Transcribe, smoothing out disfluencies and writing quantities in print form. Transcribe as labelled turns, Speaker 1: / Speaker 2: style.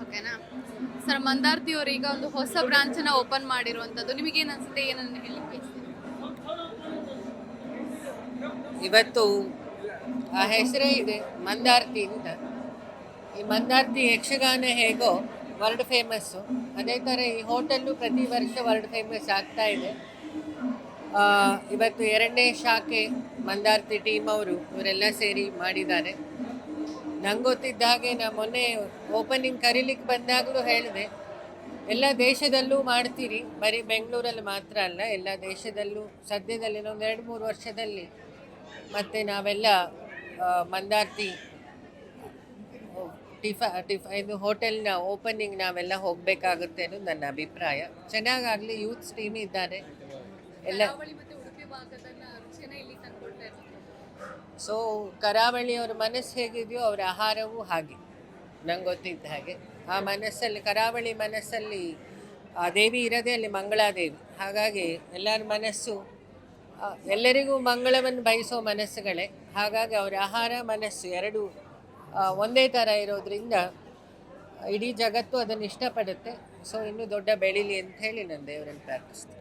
Speaker 1: ಓಕೆನಾ ಸರ್? ಮಂದಾರ್ತಿ ಅವರು ಈಗ ಒಂದು ಹೊಸ ಬ್ರಾಂಚನ್ನ ಓಪನ್ ಮಾಡಿರುವಂಥದ್ದು, ನಿಮಗೇನು ಅನ್ಸುತ್ತೆ? ಏನನ್ನು ಹೇಳಲಿಕ್ಕೆ ಬಯಸ್ತೀರಿ?
Speaker 2: ಇವತ್ತು ಆ ಹೆಸರೇ ಇದೆ ಮಂದಾರ್ತಿ ಅಂತ. ಈ ಮಂದಾರ್ತಿ ಯಕ್ಷಗಾನ ಹೇಗೋ ವರ್ಲ್ಡ್ ಫೇಮಸ್ಸು, ಅದೇ ಥರ ಈ ಹೋಟೆಲ್ಲು ಪ್ರತಿ ವರ್ಷ ವರ್ಲ್ಡ್ ಫೇಮಸ್ ಆಗ್ತಾ ಇದೆ. ಇವತ್ತು 2ನೇ ಶಾಖೆ ಮಂದಾರ್ತಿ ಟೀಮ್ ಅವರು ಇವರೆಲ್ಲ ಸೇರಿ ಮಾಡಿದ್ದಾರೆ. ನಂಗೆ ಗೊತ್ತಿದ್ದ ಹಾಗೆ ನಾ ಮೊನ್ನೆ ಓಪನಿಂಗ್ ಕರೀಲಿಕ್ಕೆ ಬಂದಾಗಲೂ ಹೇಳಿದೆ, ಎಲ್ಲ ದೇಶದಲ್ಲೂ ಮಾಡ್ತೀರಿ, ಬರೀ ಬೆಂಗಳೂರಲ್ಲಿ ಮಾತ್ರ ಅಲ್ಲ, ಎಲ್ಲ ದೇಶದಲ್ಲೂ ಸದ್ಯದಲ್ಲಿ ಒಂದು 2-3 ವರ್ಷದಲ್ಲಿ ಮತ್ತು ನಾವೆಲ್ಲ ಮಂದಾರ್ತಿ ಇದು ಹೋಟೆಲ್ನ ಓಪನಿಂಗ್ ನಾವೆಲ್ಲ ಹೋಗಬೇಕಾಗುತ್ತೆ ಅನ್ನೋದು ನನ್ನ ಅಭಿಪ್ರಾಯ. ಚೆನ್ನಾಗಾಗಲಿ, ಯೂತ್ಸ್ ಟೀಮ್ ಇದ್ದಾರೆ ಎಲ್ಲ. ಸೊ ಕರಾವಳಿಯವ್ರ ಮನಸ್ಸು ಹೇಗಿದೆಯೋ ಅವರ ಆಹಾರವೂ ಹಾಗೆ, ನಂಗೆ ಗೊತ್ತಿದ್ದ ಹಾಗೆ. ಆ ಮನಸ್ಸಲ್ಲಿ, ಕರಾವಳಿ ಮನಸ್ಸಲ್ಲಿ ಆ ದೇವಿ ಇರೋದೇ ಅಲ್ಲಿ ಮಂಗಳಾದೇವಿ. ಹಾಗಾಗಿ ಎಲ್ಲರ ಮನಸ್ಸು ಎಲ್ಲರಿಗೂ ಮಂಗಳವನ್ನು ಬಯಸೋ ಮನಸ್ಸುಗಳೇ. ಹಾಗಾಗಿ ಅವರ ಆಹಾರ ಮನಸ್ಸು ಎರಡೂ ಒಂದೇ ಥರ ಇರೋದ್ರಿಂದ ಇಡೀ ಜಗತ್ತು ಅದನ್ನು ಇಷ್ಟಪಡುತ್ತೆ. ಸೊ ಇನ್ನೂ ದೊಡ್ಡ ಬೆಳೀಲಿ ಅಂತ ಹೇಳಿ ನಾನು ದೇವರಲ್ಲಿ ಪ್ರಾರ್ಥಿಸ್ತೀನಿ.